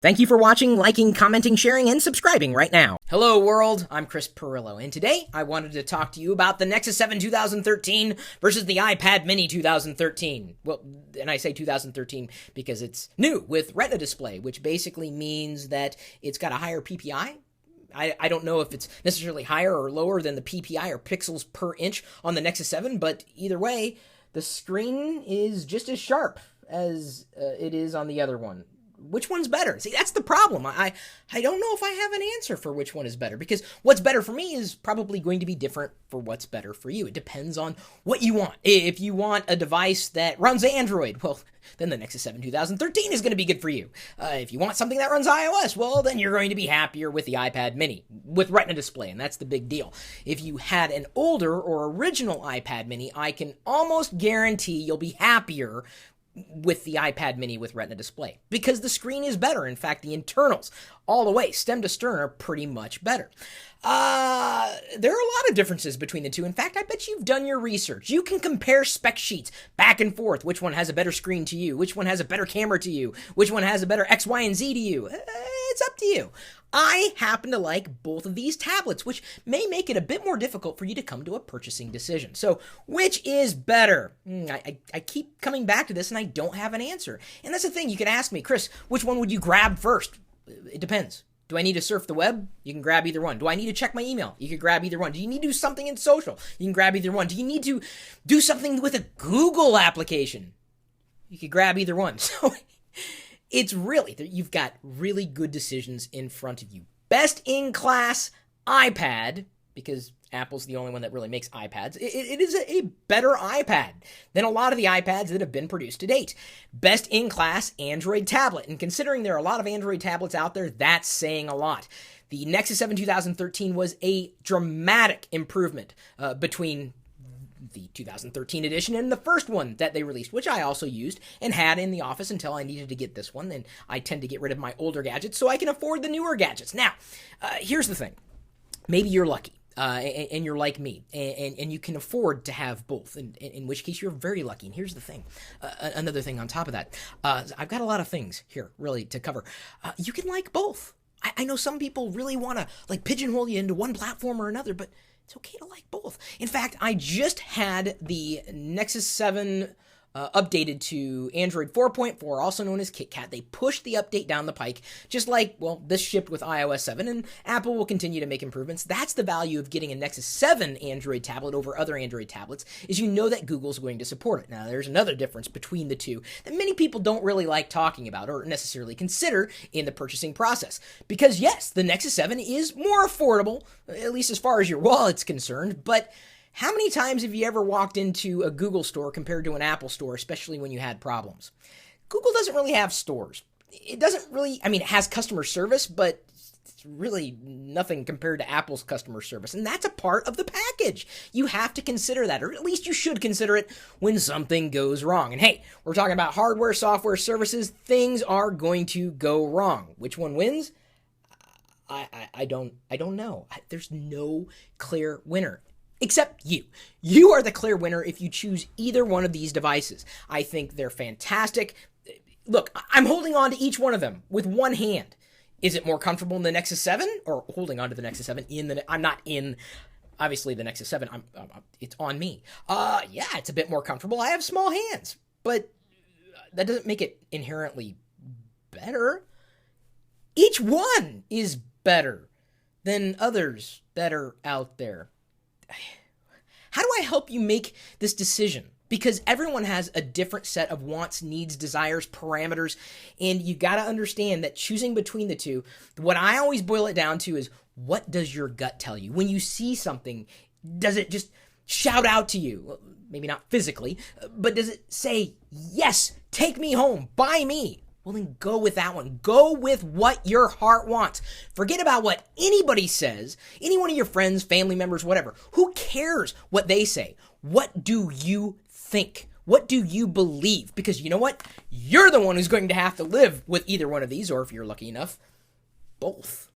Thank you for watching, liking, commenting, sharing, and subscribing right now. Hello world, I'm Chris Pirillo, and today I wanted to talk to you about the Nexus 7 2013 versus the iPad mini 2013. Well, and I say 2013 because it's new with Retina display, which basically means that it's got a higher PPI. I don't know if it's necessarily higher or lower than the PPI or pixels per inch on the Nexus 7, but either way, the screen is just as sharp as it is on the other one. Which one's better? See, that's the problem. I don't know if I have an answer for which one is better, because what's better for me is probably going to be different for what's better for you. It depends on what you want. If you want a device that runs Android, well, then the Nexus 7 2013 is going to be good for you. If you want something that runs iOS, well, then you're going to be happier with the iPad mini with Retina display, and that's the big deal. If you had an older or original iPad mini, I can almost guarantee you'll be happier with the iPad mini with Retina display, because the screen is better. In fact, the internals, all the way, stem to stern, are pretty much better. There are a lot of differences between the two. In fact, I bet you've done your research. You can compare spec sheets back and forth. Which one has a better screen to you? Which one has a better camera to you? Which one has a better X, Y, and Z to you? It's up to you. I happen to like both of these tablets, which may make it a bit more difficult for you to come to a purchasing decision. So, which is better? I keep coming back to this and I don't have an answer. And that's the thing, you can ask me, Chris, which one would you grab first? It depends. Do I need to surf the web? You can grab either one. Do I need to check my email? You can grab either one. Do you need to do something in social? You can grab either one. Do you need to do something with a Google application? You can grab either one. So it's really, you've got really good decisions in front of you. Best in class iPad, because Apple's the only one that really makes iPads. It is a better iPad than a lot of the iPads that have been produced to date. Best in class Android tablet. And considering there are a lot of Android tablets out there, that's saying a lot. The Nexus 7 2013 was a dramatic improvement between the 2013 edition and the first one that they released, which I also used and had in the office until I needed to get this one. And I tend to get rid of my older gadgets so I can afford the newer gadgets. Now, here's the thing. Maybe you're lucky. And you're like me, and you can afford to have both, in which case you're very lucky. And here's the thing, another thing on top of that, I've got a lot of things here really to cover. You can like both. I know some people really want to like pigeonhole you into one platform or another, but it's okay to like both. In fact, I just had the Nexus 7 updated to Android 4.4, also known as KitKat. They pushed the update down the pike, just like, well, this shipped with iOS 7, and Apple will continue to make improvements. That's the value of getting a Nexus 7 Android tablet over other Android tablets, is you know that Google's going to support it. Now, there's another difference between the two that many people don't really like talking about or necessarily consider in the purchasing process. Because yes, the Nexus 7 is more affordable, at least as far as your wallet's concerned, but how many times have you ever walked into a Google store compared to an Apple store, especially when you had problems? Google doesn't really have stores. It doesn't really, I mean, it has customer service, but it's really nothing compared to Apple's customer service. And that's a part of the package. You have to consider that, or at least you should consider it when something goes wrong. And hey, we're talking about hardware, software, services. Things are going to go wrong. Which one wins? I don't know. There's no clear winner. Except you. You are the clear winner if you choose either one of these devices. I think they're fantastic. Look, I'm holding on to each one of them with one hand. Is it more comfortable in the Nexus 7? Or holding on to the Nexus 7 I'm not in, obviously, the Nexus 7. It's on me. Yeah, it's a bit more comfortable. I have small hands. But that doesn't make it inherently better. Each one is better than others that are out there. How do I help you make this decision? Because everyone has a different set of wants, needs, desires, parameters, and you got to understand that choosing between the two, what I always boil it down to is, what does your gut tell you? When you see something, does it just shout out to you? Well, maybe not physically, but does it say, yes, take me home, buy me? Well, then go with that one. Go with what your heart wants. Forget about what anybody says, any one of your friends, family members, whatever. Who cares what they say? What do you think? What do you believe? Because you know what? You're the one who's going to have to live with either one of these, or if you're lucky enough, both.